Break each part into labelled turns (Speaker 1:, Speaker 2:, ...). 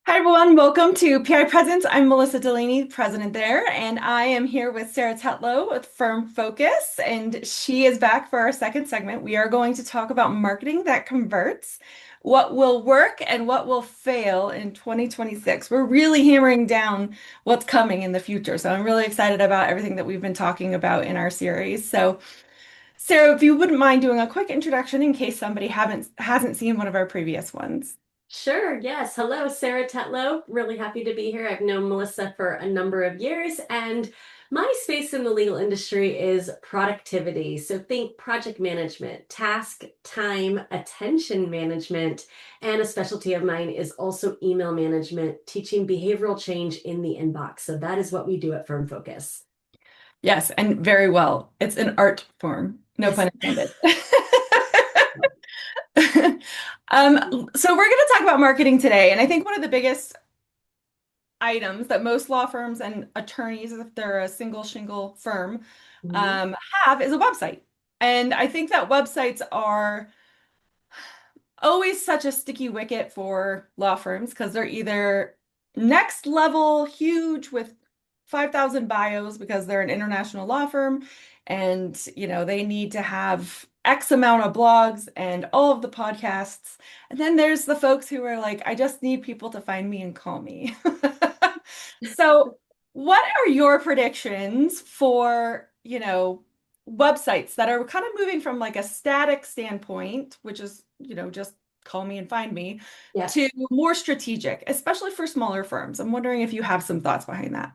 Speaker 1: Hi, everyone. Welcome to PI Presence. I'm Melissa Delaney, president there, and I am here with Sarah Tetlow with Firm Focus, and she is back for our second segment. We are going to talk about marketing that converts, what will work and what will fail in 2026. We're really hammering down what's coming in the future, so I'm really excited about everything that we've been talking about in our series. So, Sarah, if you wouldn't mind doing a quick introduction in case somebody hasn't seen one of our previous ones.
Speaker 2: Sure, yes. Hello, Sarah Tetlow. Really happy to be here. I've known Melissa for a number of years, and my space in the legal industry is productivity. So think project management, task, time, attention management, and a specialty of mine is also email management, teaching behavioral change in the inbox. So that is what we do at Firm Focus.
Speaker 1: Yes, and very well. It's an art form, no
Speaker 2: Yes.
Speaker 1: pun intended. So we're going to talk about marketing today, and I think one of the biggest items that most law firms and attorneys, if they're a single shingle firm,
Speaker 2: Mhm.
Speaker 1: um, have is a website. And I think that websites are always such a sticky wicket for law firms because they're either next level huge with 5,000 bios because they're an international law firm and they need to have X amount of blogs and all of the podcasts. And then there's the folks who are like, I just need people to find me and call me. So, what are your predictions for, websites that are kind of moving from like a static standpoint, which is, just call me and find me,
Speaker 2: Yeah.
Speaker 1: to more strategic, especially for smaller firms? I'm wondering if you have some thoughts behind that.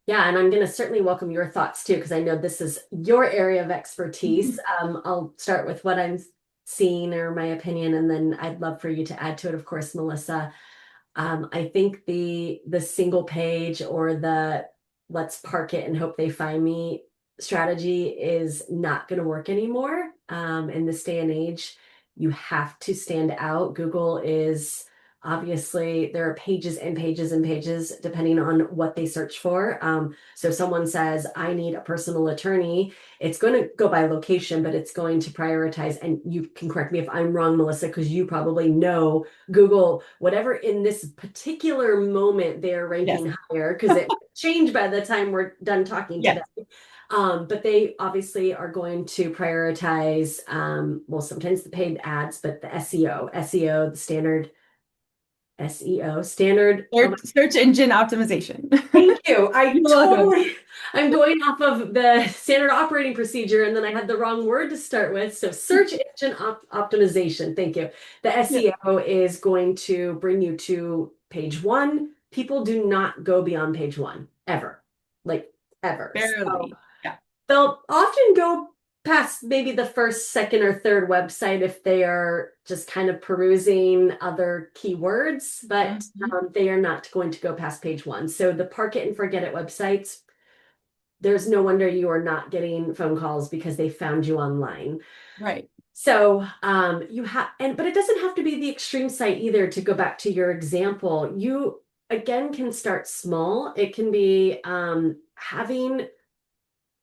Speaker 2: Yeah, and I'm going to certainly welcome your thoughts too, because I know this is your area of expertise. I'll start with what I'm seeing or my opinion, and then I'd love for you to add to it, of course, Melissa. I think the single page or the let's park it and hope they find me strategy is not going to work anymore. In this day and age, you have to stand out. Google is obviously there are pages and pages and pages depending on what they search for. So if someone says, I need a personal attorney, it's going to go by location, but it's going to prioritize. And you can correct me if I'm wrong, Melissa, because you probably know Google, whatever in this particular moment they're
Speaker 1: Yes.
Speaker 2: ranking higher, because it changed by the time we're done talking today.
Speaker 1: Yes.
Speaker 2: But they obviously are going to prioritize, well, sometimes the paid ads, but the SEO, the standard SEO, standard. Oh,
Speaker 1: Search engine optimization.
Speaker 2: thank you.
Speaker 1: You're welcome.
Speaker 2: I'm going off of the standard operating procedure, and then I had the wrong word to start with. So, search engine optimization. Thank you. The
Speaker 1: Yeah,
Speaker 2: SEO is going to bring you to page one. People do not go beyond page one ever, like ever. So,
Speaker 1: barely. Yeah.
Speaker 2: they'll often go past maybe the first, second, or third website if they are just kind of perusing other keywords, but
Speaker 1: Mhm.
Speaker 2: they are not going to go past page one. So the park it and forget it websites, there's no wonder you are not getting phone calls because they found you online.
Speaker 1: Right.
Speaker 2: So you have, but it doesn't have to be the extreme site either. To go back to your example, you again can start small. It can be having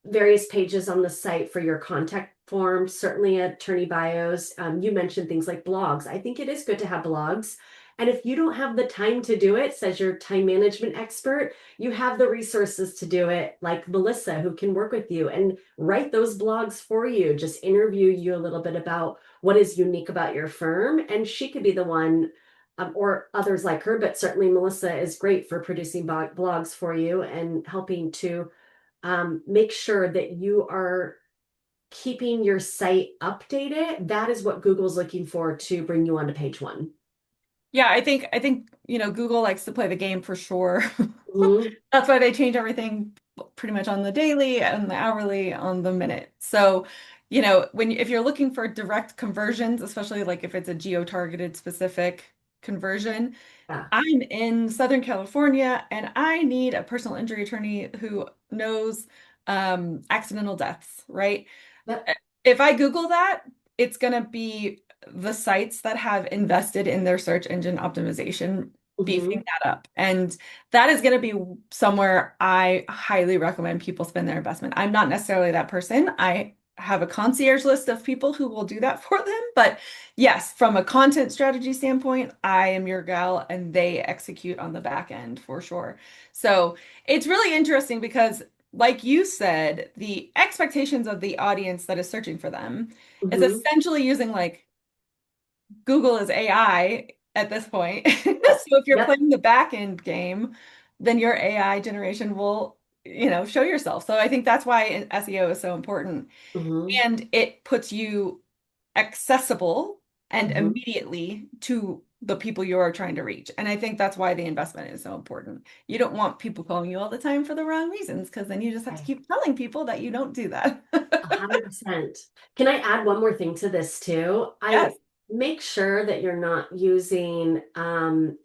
Speaker 2: various pages on the site for your contact form, certainly attorney bios. You mentioned things like blogs. I think it is good to have blogs. And if you don't have the time to do it, says your time management expert, you have the resources to do it, like Melissa, who can work with you and write those blogs for you, just interview you a little bit about what is unique about your firm. And she could be the one, or others like her, but certainly Melissa is great for producing blogs for you and helping to make sure that you are keeping your site updated. That is what Google's looking for to bring you onto page one.
Speaker 1: Yeah, I think, Google likes to play the game for sure.
Speaker 2: Mhm.
Speaker 1: That's why they change everything pretty much on the daily, on the hourly, on the minute. So, if you're looking for direct conversions, especially like if it's a geo-targeted specific conversion,
Speaker 2: Yeah.
Speaker 1: I'm in Southern California and I need a personal injury attorney who knows accidental deaths, right?
Speaker 2: Yep.
Speaker 1: If I Google that, it's going to be the sites that have invested in their search engine optimization beefing
Speaker 2: Mhm.
Speaker 1: that up. And that is going to be somewhere I highly recommend people spend their investment. I'm not necessarily that person. I have a concierge list of people who will do that for them. But yes, from a content strategy standpoint, I am your gal and they execute on the back end for sure. So it's really interesting because, like you said, the expectations of the audience that is searching for them is
Speaker 2: Hmm.
Speaker 1: essentially using like Google is AI at this point.
Speaker 2: Yep.
Speaker 1: So if you're
Speaker 2: Yep.
Speaker 1: playing the back end game, then your AI generation will, show yourself. So I think that's why SEO is so important.
Speaker 2: Hmm.
Speaker 1: And it puts you accessible and
Speaker 2: Hmm.
Speaker 1: immediately to the people you are trying to reach. And I think that's why the investment is so important. You don't want people calling you all the time for the wrong reasons, because then you just have to
Speaker 2: Right.
Speaker 1: keep telling people that you don't do that.
Speaker 2: 100%. Can I add one more thing to this too? I
Speaker 1: Yes.
Speaker 2: make sure that you're not using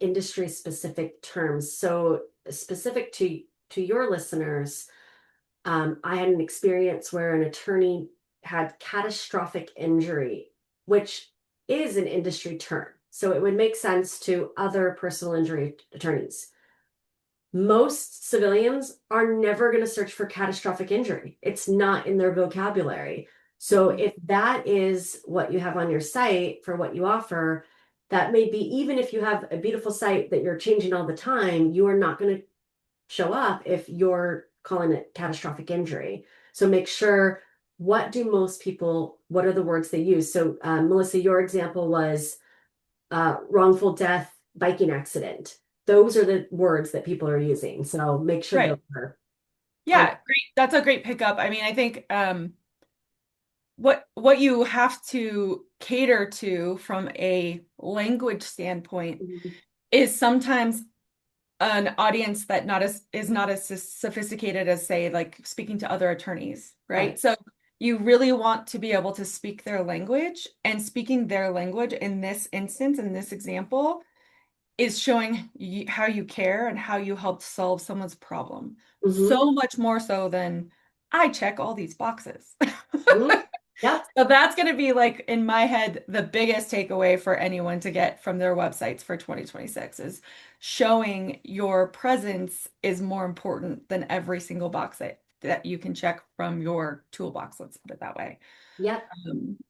Speaker 2: industry specific terms. So specific to your listeners, I had an experience where an attorney had catastrophic injury, which is an industry term. So it would make sense to other personal injury attorneys. Most civilians are never going to search for catastrophic injury. It's not in their vocabulary. So
Speaker 1: Mm-mm.
Speaker 2: if that is what you have on your site for what you offer, that may be, even if you have a beautiful site that you're changing all the time, you are not going to show up if you're calling it catastrophic injury. So make sure, what are the words they use? So Melissa, your example was wrongful death, biking accident. Those are the words that people are using. So make sure those
Speaker 1: Right.
Speaker 2: are on.
Speaker 1: Yeah, great. That's a great pickup. I mean, I think what you have to cater to from a language standpoint
Speaker 2: Mhm.
Speaker 1: is sometimes an audience that not as is not as sophisticated as, say, like speaking to other attorneys, right?
Speaker 2: Right.
Speaker 1: So you really want to be able to speak their language, and speaking their language in this instance, in this example, is showing how you care and how you helped solve someone's problem.
Speaker 2: Hmm.
Speaker 1: So much more so than I check all these boxes.
Speaker 2: Hmm. Yep.
Speaker 1: So that's going to be like in my head the biggest takeaway for anyone to get from their websites for 2026 is showing your presence is more important than every single box that you can check from your toolbox. Let's put it that way.
Speaker 2: Yep.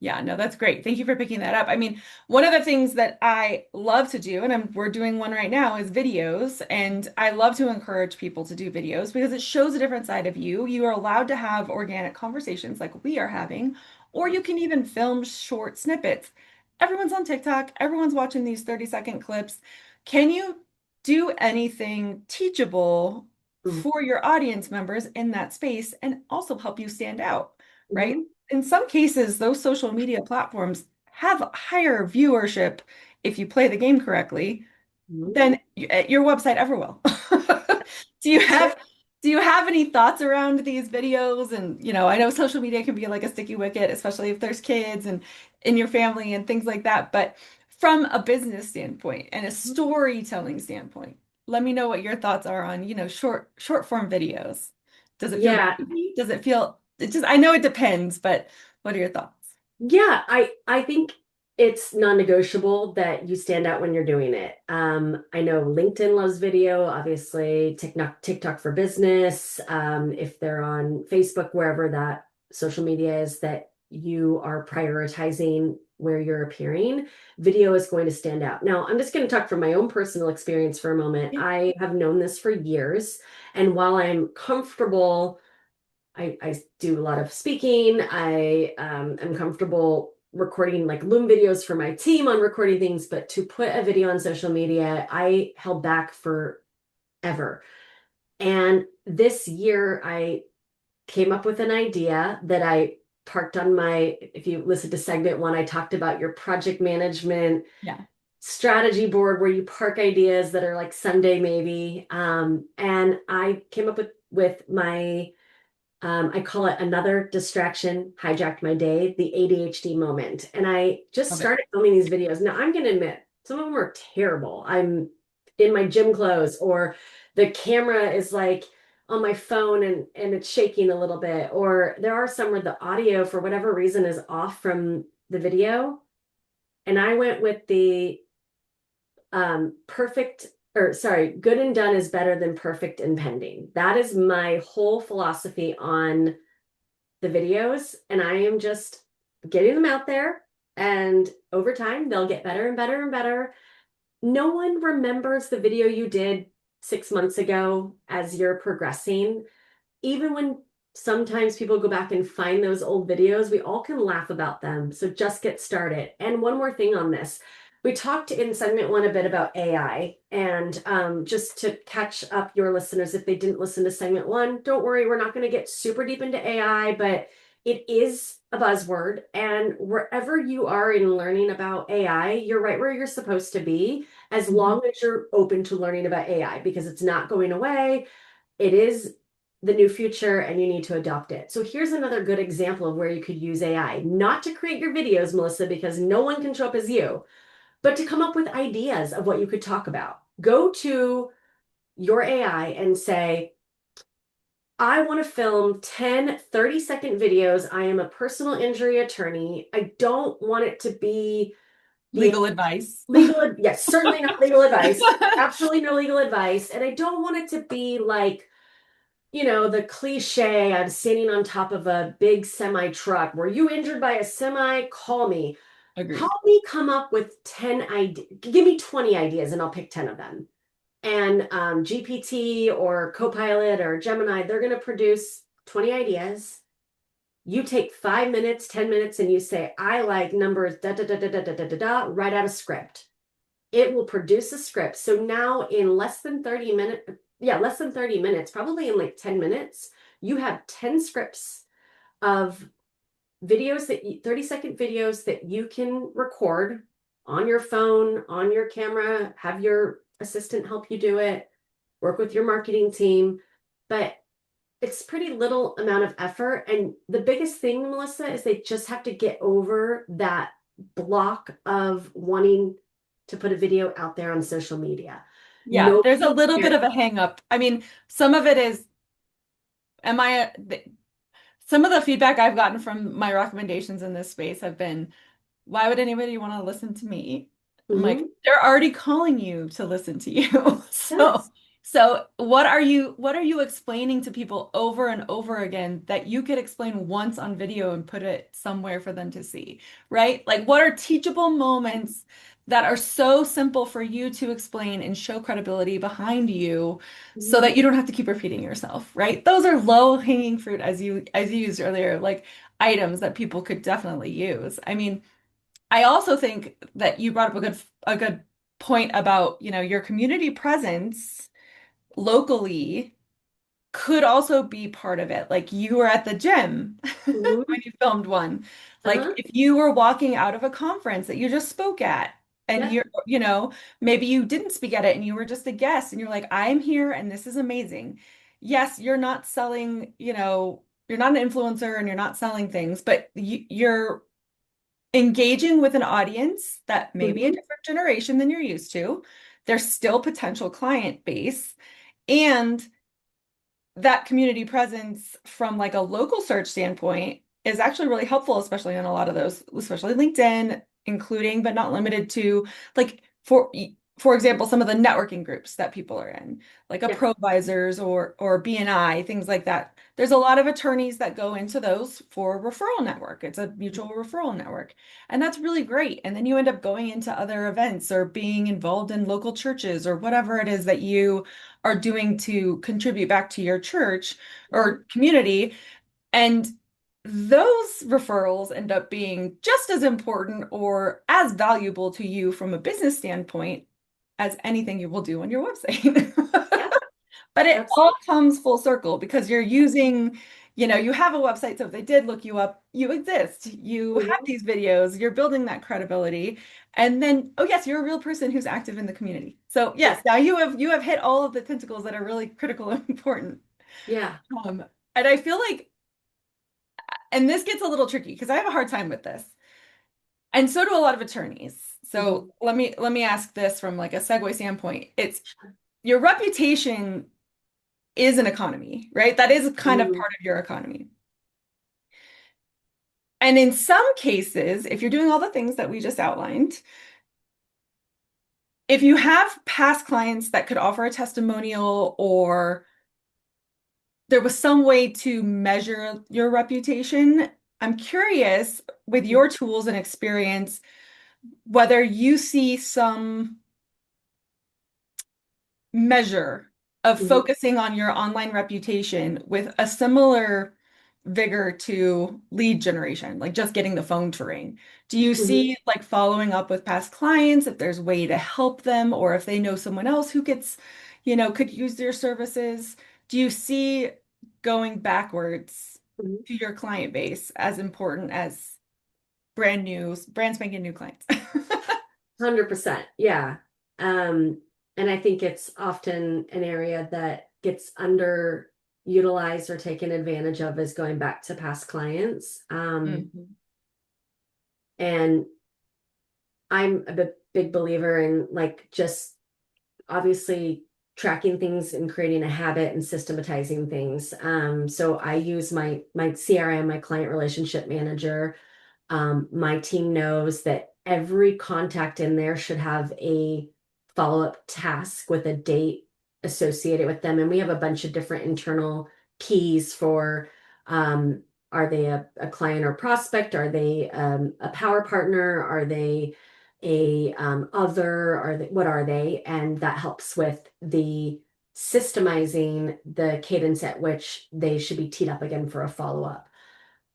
Speaker 1: Yeah, no, that's great. Thank you for picking that up. I mean, one of the things that I love to do, and we're doing one right now, is videos. And I love to encourage people to do videos because it shows a different side of you. You are allowed to have organic conversations like we are having, or you can even film short snippets. Everyone's on TikTok, everyone's watching these 30-second clips. Can you do anything teachable for your audience members in that space and also help you stand out, right?
Speaker 2: Hmm.
Speaker 1: In some cases, those social media platforms have higher viewership if you play the game correctly
Speaker 2: Hmm.
Speaker 1: than your website ever will. Do you
Speaker 2: So
Speaker 1: have do you have any thoughts around these videos? And I know social media can be like a sticky wicket, especially if there's kids and in your family and things like that. But from a business standpoint and a storytelling standpoint, let me know what your thoughts are on, short form videos. Does it feel
Speaker 2: yeah,
Speaker 1: easy? Does it feel it just I know it depends, but what are your thoughts?
Speaker 2: yeah, I think it's non-negotiable that you stand out when you're doing it. I know LinkedIn loves video, obviously TikTok for business. If they're on Facebook, wherever that social media is that you are prioritizing where you're appearing, video is going to stand out. Now, I'm just going to talk from my own personal experience for a moment.
Speaker 1: Yeah.
Speaker 2: I have known this for years, and while I'm comfortable, I do a lot of speaking. I am comfortable recording like Loom videos for my team on recording things, but to put a video on social media, I held back forever. And this year, I came up with an idea that I parked on my, if you listen to segment one, I talked about your project management
Speaker 1: Yeah.
Speaker 2: strategy board where you park ideas that are like Sunday maybe. And I came up with my I call it another distraction hijacked my day, the ADHD moment. And I just
Speaker 1: Love it.
Speaker 2: started filming these videos. Now, I'm going to admit, some of them are terrible. I'm in my gym clothes, or the camera is like on my phone and it's shaking a little bit, or there are some where the audio, for whatever reason, is off from the video. And I went with the perfect, or sorry, good and done is better than perfect and pending. That is my whole philosophy on the videos, and I am just getting them out there. And over time, they'll get better and better and better. No one remembers the video you did 6 months ago as you're progressing. Even when sometimes people go back and find those old videos, we all can laugh about them. So just get started. And one more thing on this. We talked in segment one a bit about AI, and just to catch up your listeners, if they didn't listen to segment one, don't worry, we're not going to get super deep into AI, but it is a buzzword. And wherever you are in learning about AI, you're right where you're supposed to be, as long as you're open to learning about AI, because it's not going away. It is the new future and you need to adopt it. So here's another good example of where you could use AI, not to create your videos, Melissa, because no one can show up as you, but to come up with ideas of what you could talk about. Go to your AI and say, I want to film 10 30-second videos. I am a personal injury attorney. I don't want it to be the
Speaker 1: Legal advice.
Speaker 2: legal, yes, certainly not legal advice. Absolutely no legal advice. And I don't want it to be like, the cliche, I'm standing on top of a big semi truck. Were you injured by a semi? Call me.
Speaker 1: Agreed.
Speaker 2: Help me come up with 10 ideas. Give me 20 ideas and I'll pick 10 of them. And GPT or Copilot or Gemini, they're going to produce 20 ideas. You take 5 minutes, 10 minutes, and you say, I like numbers, da da da da da da da da da, write out a script. It will produce a script. So now in less than 30 minutes, less than 30 minutes, probably in like 10 minutes, you have 10 scripts of videos 30-second videos that you can record on your phone, on your camera, have your assistant help you do it, work with your marketing team. But it's pretty little amount of effort. And the biggest thing, Melissa, is they just have to get over that block of wanting to put a video out there on social media.
Speaker 1: Yeah, there's a
Speaker 2: Nobody
Speaker 1: little bit
Speaker 2: cares.
Speaker 1: of a hang up. I mean, some of it is, am I, some of the feedback I've gotten from my recommendations in this space have been, why would anybody want to listen to me? I'm like,
Speaker 2: Mhm.
Speaker 1: they're already calling you to listen to you. So,
Speaker 2: Yes.
Speaker 1: so what are you explaining to people over and over again that you could explain once on video and put it somewhere for them to see, right? Like, what are teachable moments that are so simple for you to explain and show credibility behind you so
Speaker 2: Mhm.
Speaker 1: that you don't have to keep repeating yourself, right? Those are low-hanging fruit as you used earlier, like items that people could definitely use. I mean, I also think that you brought up a good point about, your community presence locally could also be part of it. Like you were at the gym
Speaker 2: Mhm.
Speaker 1: when you filmed one. Like
Speaker 2: Uh-huh.
Speaker 1: if you were walking out of a conference that you just spoke at and
Speaker 2: Yep.
Speaker 1: maybe you didn't speak at it and you were just a guest and you're like, I'm here and this is amazing. Yes, you're not selling, you're not an influencer and you're not selling things, but you're engaging with an audience that may be a
Speaker 2: Mhm.
Speaker 1: different generation than you're used to. There's still potential client base. And that community presence from like a local search standpoint is actually really helpful, especially on a lot of those, especially LinkedIn, including but not limited to like for example, some of the networking groups that people are in, like a
Speaker 2: Yeah.
Speaker 1: Provisors or BNI, things like that. There's a lot of attorneys that go into those for a referral network. It's a mutual referral network. And that's really great. And then you end up going into other events or being involved in local churches or whatever it is that you are doing to contribute back to your church
Speaker 2: Mhm.
Speaker 1: or community. And those referrals end up being just as important or as valuable to you from a business standpoint as anything you will do on your website.
Speaker 2: Yep.
Speaker 1: But it all
Speaker 2: Absolutely.
Speaker 1: comes full circle because you're using, you have a website. So if they did look you up, you exist. You have
Speaker 2: Mhm.
Speaker 1: these videos, you're building that credibility. And then, oh yes, you're a real person who's active in the community. So yes,
Speaker 2: Yes.
Speaker 1: now you have hit all of the tentacles that are really critical and important.
Speaker 2: Yeah.
Speaker 1: And I feel like, and this gets a little tricky because I have a hard time with this. And so do a lot of attorneys. So
Speaker 2: Mhm.
Speaker 1: let me ask this from like a segue standpoint. It's your reputation is an economy, right? That is kind of
Speaker 2: Mhm.
Speaker 1: part of your economy. And in some cases, if you're doing all the things that we just outlined, if you have past clients that could offer a testimonial or there was some way to measure your reputation. I'm curious, with your tools and experience, whether you see some measure of
Speaker 2: Mhm,
Speaker 1: focusing on your online reputation with a similar vigor to lead generation, like just getting the phone to ring. Do you
Speaker 2: mhm,
Speaker 1: see like following up with past clients if there's a way to help them or if they know someone else who gets, could use their services? Do you see going backwards
Speaker 2: mhm.
Speaker 1: to your client base as important as brand spanking new clients?
Speaker 2: 100%. Yeah. And I think it's often an area that gets underutilized or taken advantage of is going back to past clients.
Speaker 1: Mhm.
Speaker 2: And I'm a big believer in like just obviously tracking things and creating a habit and systematizing things. So I use my CRM, my client relationship manager. My team knows that every contact in there should have a follow-up task with a date associated with them. And we have a bunch of different internal keys for are they a client or prospect? Are they a power partner? Are they a other? What are they? And that helps with the systemizing the cadence at which they should be teed up again for a follow-up.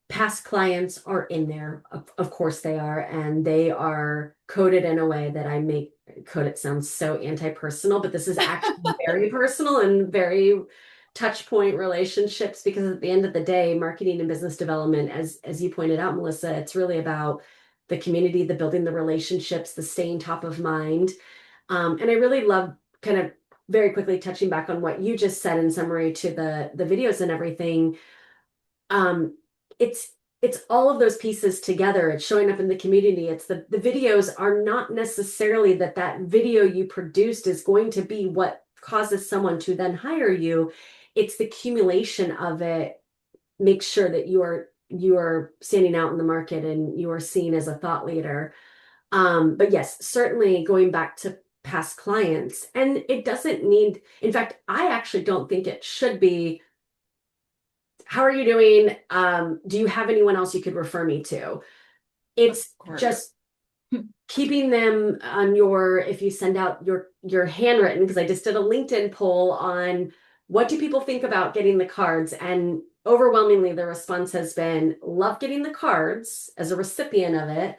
Speaker 2: Past clients are in there. Of course they are. And they are coded in a way that I make code. It sounds so anti-personal, but this is actually very personal and very touch point relationships because at the end of the day, marketing and business development, as you pointed out, Melissa, it's really about the community, the building the relationships, the staying top of mind. And I really love kind of very quickly touching back on what you just said in summary to the videos and everything. um it's it's all of those pieces together. It's showing up in the community. It's the videos are not necessarily that video you produced is going to be what causes someone to then hire you. It's the accumulation of it makes sure that you are standing out in the market and you are seen as a thought leader. But yes, certainly going back to past clients, and it doesn't need, in fact, I actually don't think it should be, how are you doing? Do you have anyone else you could refer me to?
Speaker 1: Of
Speaker 2: It's
Speaker 1: course.
Speaker 2: just keeping them on your, if you send out your handwritten, because I just did a LinkedIn poll on what do people think about getting the cards, and overwhelmingly the response has been love getting the cards as a recipient of it,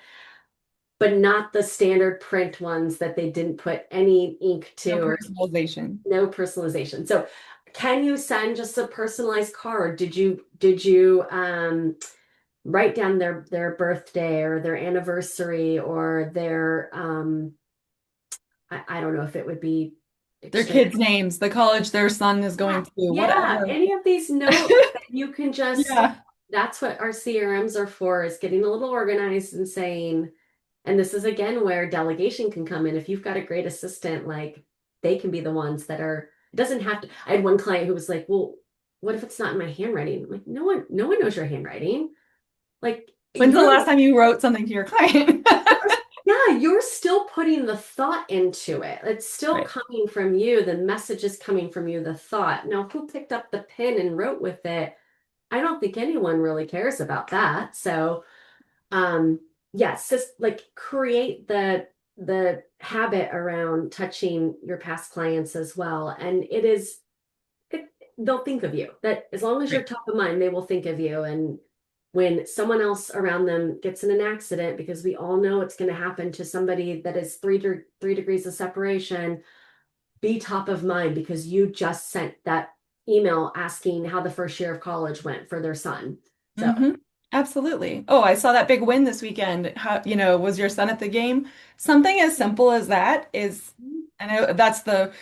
Speaker 2: but not the standard print ones that they didn't put any ink
Speaker 1: No
Speaker 2: to or
Speaker 1: personalization.
Speaker 2: no personalization. So can you send just a personalized card? Did you write down their birthday or their anniversary or their I don't know if it would be
Speaker 1: Their
Speaker 2: exchange.
Speaker 1: kids' names, the college their son is
Speaker 2: Yeah,
Speaker 1: going to,
Speaker 2: yeah,
Speaker 1: whatever.
Speaker 2: any of these notes that you can just,
Speaker 1: Yeah.
Speaker 2: that's what our CRMs are for, is getting a little organized and saying, and this is again where delegation can come in. If you've got a great assistant, like they can be the ones that are, it doesn't have to. I had one client who was like, well, what if it's not in my handwriting? I'm like, no one knows your handwriting. Like
Speaker 1: When's the
Speaker 2: you're
Speaker 1: last time you wrote something to your client?
Speaker 2: yeah, you're still putting the thought into it. It's still
Speaker 1: Right.
Speaker 2: coming from you. The message is coming from you, the thought. Now, who picked up the pen and wrote with it? I don't think anyone really cares about that. So, yes, just like create the habit around touching your past clients as well. And it, they'll think of you. That as long as you're
Speaker 1: Right.
Speaker 2: top of mind, they will think of you. And when someone else around them gets in an accident, because we all know it's going to happen to somebody that is 3 degrees of separation, be top of mind because you just sent that email asking how the first year of college went for their son. So
Speaker 1: Hmm. Absolutely. Oh, I saw that big win this weekend. How, was your son at the game? Something as simple as that is, I know that's the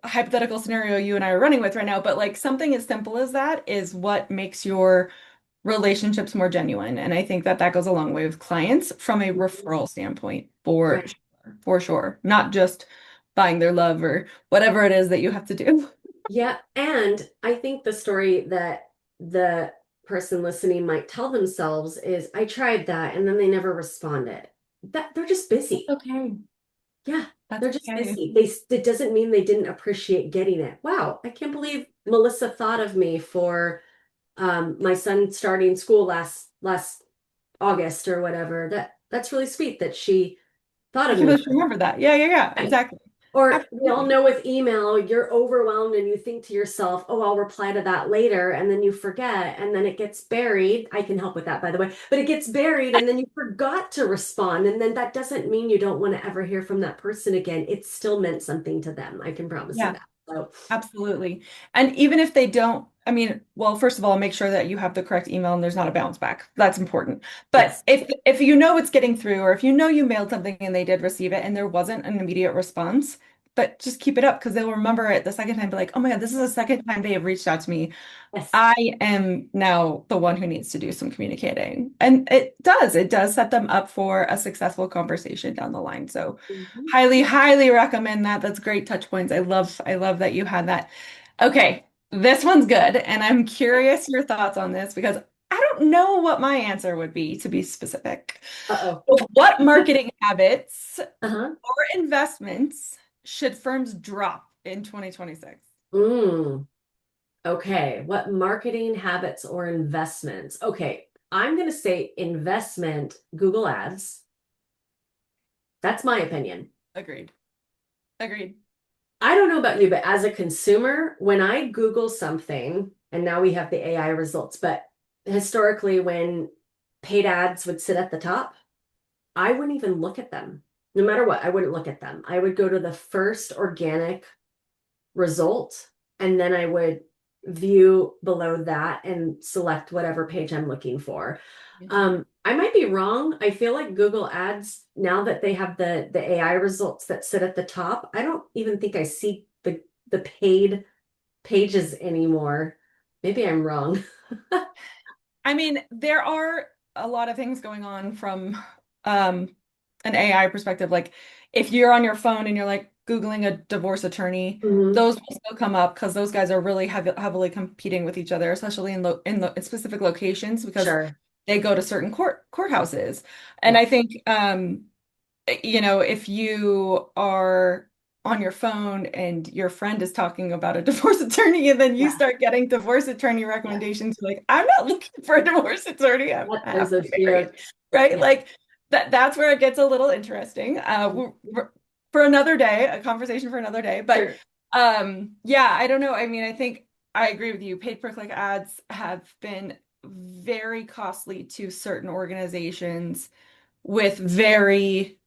Speaker 1: hypothetical scenario you and I are running with right now, but like something as simple as that is what makes your relationships more genuine. And I think that that goes a long way with clients from a referral standpoint, for
Speaker 2: right.
Speaker 1: sure, for sure. Not just buying their love or whatever it is that you have to do.
Speaker 2: Yeah. And I think the story that the person listening might tell themselves is, I tried that and then they never responded. That they're just
Speaker 1: That's
Speaker 2: busy.
Speaker 1: okay.
Speaker 2: Yeah,
Speaker 1: That's
Speaker 2: they're just
Speaker 1: okay.
Speaker 2: busy. It doesn't mean they didn't appreciate getting it. Wow, I can't believe Melissa thought of me for my son starting school last August or whatever. That's really sweet that she thought
Speaker 1: I
Speaker 2: of
Speaker 1: can
Speaker 2: me.
Speaker 1: just remember that. Yeah, yeah, yeah, exactly.
Speaker 2: Or we all
Speaker 1: Absolutely.
Speaker 2: know with email, you're overwhelmed and you think to yourself, oh, I'll reply to that later. And then you forget and then it gets buried. I can help with that, by the way, but it gets buried and then you forgot to respond. And then that doesn't mean you don't want to ever hear from that person again. It still meant something to them. I can promise you
Speaker 1: Yeah.
Speaker 2: that. So,
Speaker 1: Absolutely. And even if they don't, I mean, well, first of all, make sure that you have the correct email and there's not a bounce back. That's important. But
Speaker 2: yes.
Speaker 1: if you know it's getting through, or if you know you mailed something and they did receive it and there wasn't an immediate response, but just keep it up because they'll remember it the second time, be like, oh my God, this is the second time they have reached out to me.
Speaker 2: Yes.
Speaker 1: I am now the one who needs to do some communicating. And it does set them up for a successful conversation down the line. So
Speaker 2: Mhm.
Speaker 1: highly, highly recommend that. That's great touch points. I love that you had that. Okay, this one's good. And I'm curious your thoughts on this because I don't know what my answer would be to be specific.
Speaker 2: Uh-oh.
Speaker 1: What marketing habits
Speaker 2: Uh-huh.
Speaker 1: or investments should firms drop in 2026?
Speaker 2: Mm. Okay. What marketing habits or investments? Okay. I'm going to say investment, Google Ads. That's my opinion.
Speaker 1: Agreed. Agreed.
Speaker 2: I don't know about you, but as a consumer, when I Google something, and now we have the AI results, but historically, when paid ads would sit at the top, I wouldn't even look at them. No matter what, I wouldn't look at them. I would go to the first organic result, and then I would view below that and select whatever page I'm looking for. I might be wrong. I feel like Google Ads, now that they have the AI results that sit at the top, I don't even think I see the paid pages anymore. Maybe I'm wrong.
Speaker 1: I mean, there are a lot of things going on from um, an AI perspective. Like if you're on your phone and you're like Googling a divorce attorney,
Speaker 2: Hmm.
Speaker 1: those will still come up because those guys are really heavily competing with each other, especially in specific locations because
Speaker 2: Sure.
Speaker 1: they go to certain courthouses. And
Speaker 2: Yeah.
Speaker 1: I think if you are on your phone and your friend is talking about a divorce attorney and then you
Speaker 2: Yeah.
Speaker 1: start getting divorce attorney
Speaker 2: Yeah.
Speaker 1: recommendations, you're like, I'm not looking for a divorce attorney. I'm
Speaker 2: That is a
Speaker 1: happily married,
Speaker 2: fear.
Speaker 1: right?
Speaker 2: Yeah.
Speaker 1: Like that's where it gets a little interesting. For another day, a conversation for another day. But
Speaker 2: Sure.
Speaker 1: yeah, I don't know. I mean, I think I agree with you. Paid per click ads have been very costly to certain organizations with very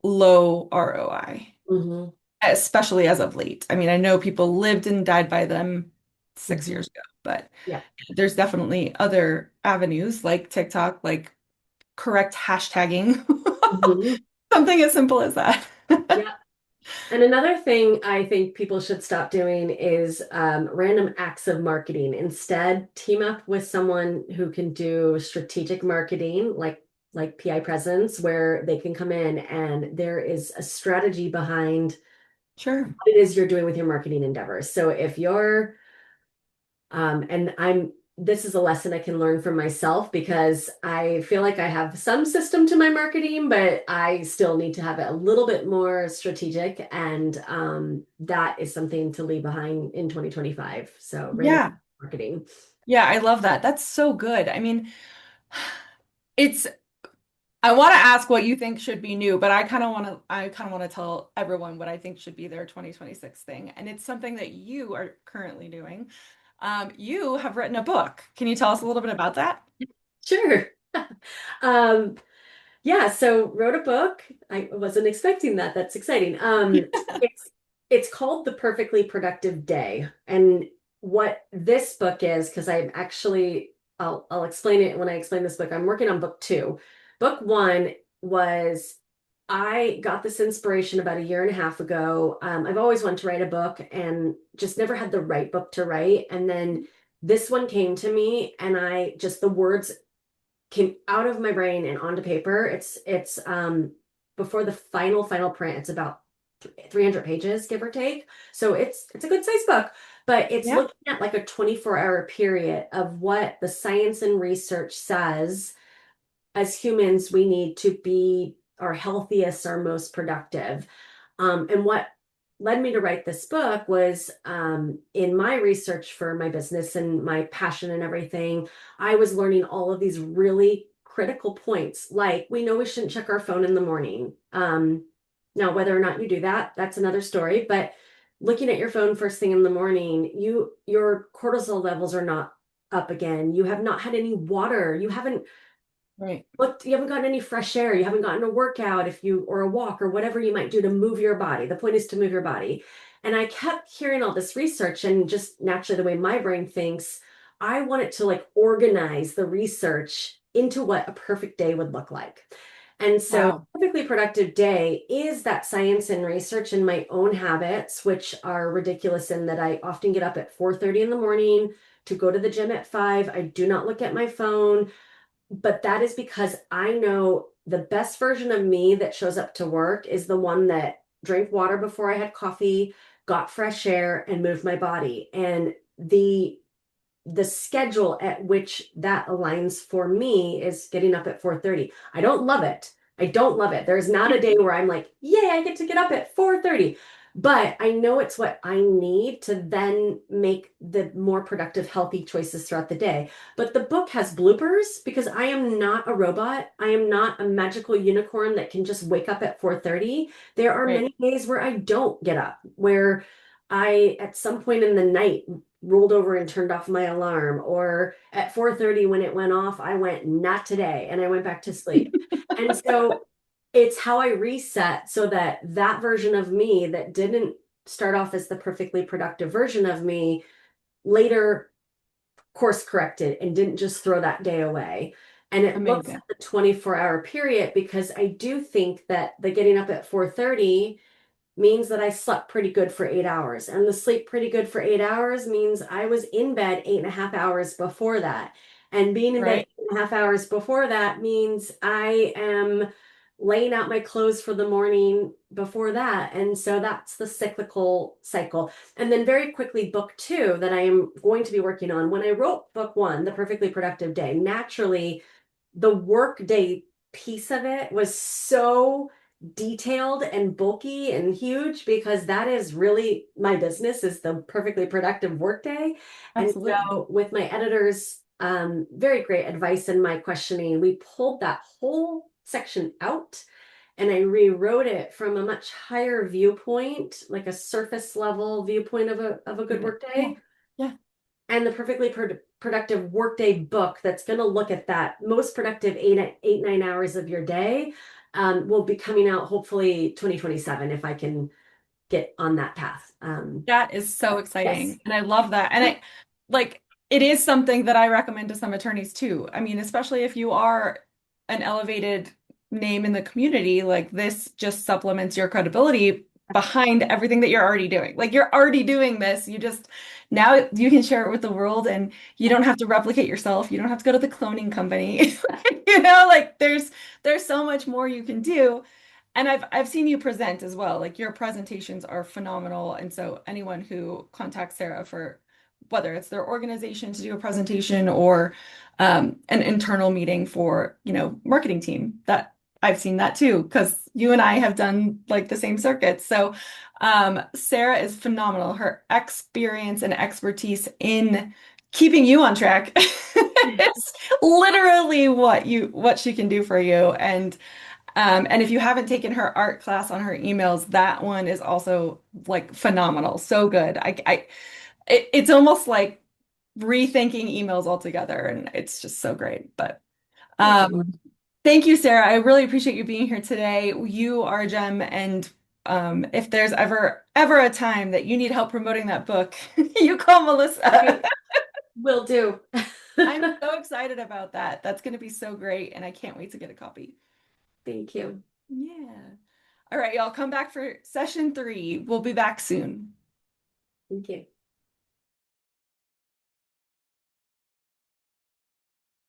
Speaker 1: low ROI,
Speaker 2: Hmm.
Speaker 1: especially as of late. I mean, I know people lived and died by them 6 years
Speaker 2: Hmm.
Speaker 1: ago, but
Speaker 2: Yeah.
Speaker 1: there's definitely other avenues like TikTok, like correct hashtagging,
Speaker 2: Hmm.
Speaker 1: something as simple as that.
Speaker 2: Yeah. And another thing I think people should stop doing is random acts of marketing. Instead, team up with someone who can do strategic marketing, like PI presence, where they can come in and there is a strategy behind
Speaker 1: Sure.
Speaker 2: what it is you're doing with your marketing endeavors. So if you're and this is a lesson I can learn from myself because I feel like I have some system to my marketing, but I still need to have it a little bit more strategic. And that is something to leave behind in 2025. So random
Speaker 1: Yeah.
Speaker 2: marketing.
Speaker 1: Yeah, I love that. That's so good. I mean, it's I want to ask what you think should be new, but I kind of want to tell everyone what I think should be their 2026 thing. And it's something that you are currently doing. You have written a book. Can you tell us a little bit about that?
Speaker 2: Sure. Um, yeah, so wrote a book. I wasn't expecting that. That's exciting. It's it's called The Perfectly Productive Day. And what this book is, because I'm actually I'll explain it when I explain this book. I'm working on book two. Book one was I got this inspiration about a year and a half ago. I've always wanted to write a book and just never had the right book to write. And then this one came to me, and I just the words came out of my brain and onto paper. It's before the final print. It's about 300 pages, give or take. So it's a good size book, but it's
Speaker 1: Yeah.
Speaker 2: looking at like a 24-hour period of what the science and research says as humans we need to be our healthiest, our most productive. And what led me to write this book was in my research for my business and my passion and everything, I was learning all of these really critical points. Like, we know we shouldn't check our phone in the morning. Now, whether or not you do that, that's another story. But looking at your phone first thing in the morning, your cortisol levels are not up again. You have not had any water. You haven't
Speaker 1: Right.
Speaker 2: looked, you haven't gotten any fresh air, you haven't gotten a workout if you or a walk or whatever you might do to move your body. The point is to move your body. And I kept hearing all this research, and just naturally the way my brain thinks, I wanted to like organize the research into what a perfect day would look like. And so
Speaker 1: Wow.
Speaker 2: perfectly productive day is that science and research in my own habits, which are ridiculous in that I often get up at 4:30 in the morning to go to the gym at 5. I do not look at my phone. But that is because I know the best version of me that shows up to work is the one that drank water before I had coffee, got fresh air, and moved my body. And the schedule at which that aligns for me is getting up at 4:30. I don't love it. I don't love it. There's not a day where I'm like, yay, I get to get up at 4:30. But I know it's what I need to then make the more productive, healthy choices throughout the day. But the book has bloopers because I am not a robot. I am not a magical unicorn that can just wake up at 4:30. There are
Speaker 1: Right.
Speaker 2: many days where I don't get up, where I, at some point in the night, rolled over and turned off my alarm, or at 4:30 when it went off, I went, not today, and I went back to sleep. And so it's how I reset so that that version of me that didn't start off as the perfectly productive version of me later course corrected and didn't just throw that day away. And it looks at
Speaker 1: Amazing.
Speaker 2: the 24-hour period because I do think that the getting up at 4:30 means that I slept pretty good for 8 hours. And the sleep pretty good for 8 hours means I was in bed 8.5 hours before that. And being in bed
Speaker 1: Right.
Speaker 2: 8.5 hours before that means I am laying out my clothes for the morning before that. And so that's the cyclical cycle. And then very quickly, book two that I am going to be working on. When I wrote book one, The Perfectly Productive Day, naturally the work day piece of it was so detailed and bulky and huge because that is really my business, is the perfectly productive workday. And
Speaker 1: Absolutely.
Speaker 2: so with my editors, very great advice in my questioning, we pulled that whole section out and I rewrote it from a much higher viewpoint, like a surface level viewpoint of a good
Speaker 1: Even. Yeah.
Speaker 2: workday.
Speaker 1: Yeah.
Speaker 2: And the perfectly productive workday book that's going to look at that most productive 9 hours of your day will be coming out hopefully 2027 if I can get on that path.
Speaker 1: That is so
Speaker 2: Yes.
Speaker 1: exciting. And I love that. And I like it is something that I recommend to some attorneys too. I mean, especially if you are an elevated name in the community, like this just supplements your credibility behind everything that you're already doing. Like you're already doing this. You just now you can share it with the world and you don't have to replicate yourself. You don't have to go to the cloning company. You know, like there's so much more you can do. And I've seen you present as well. Like your presentations are phenomenal. And so anyone who contacts Sarah for whether it's their organization to do a presentation or an internal meeting for, marketing team, that I've seen that too, because you and I have done like the same circuits. So Sarah is phenomenal. Her experience and expertise in keeping you on track is literally what she can do for you. And if you haven't taken her art class on her emails, that one is also like phenomenal. So good. It's almost like rethinking emails altogether, and it's just so great. But
Speaker 2: Thank you.
Speaker 1: um, thank you, Sarah. I really appreciate you being here today. You are a gem, and if there's ever a time that you need help promoting that book, you call Melissa.
Speaker 2: I will do.
Speaker 1: I'm so excited about that. That's going to be so great, and I can't wait to get a copy.
Speaker 2: Thank you.
Speaker 1: Yeah. All right, y'all come back for session 3. We'll be back soon.
Speaker 2: Thank you.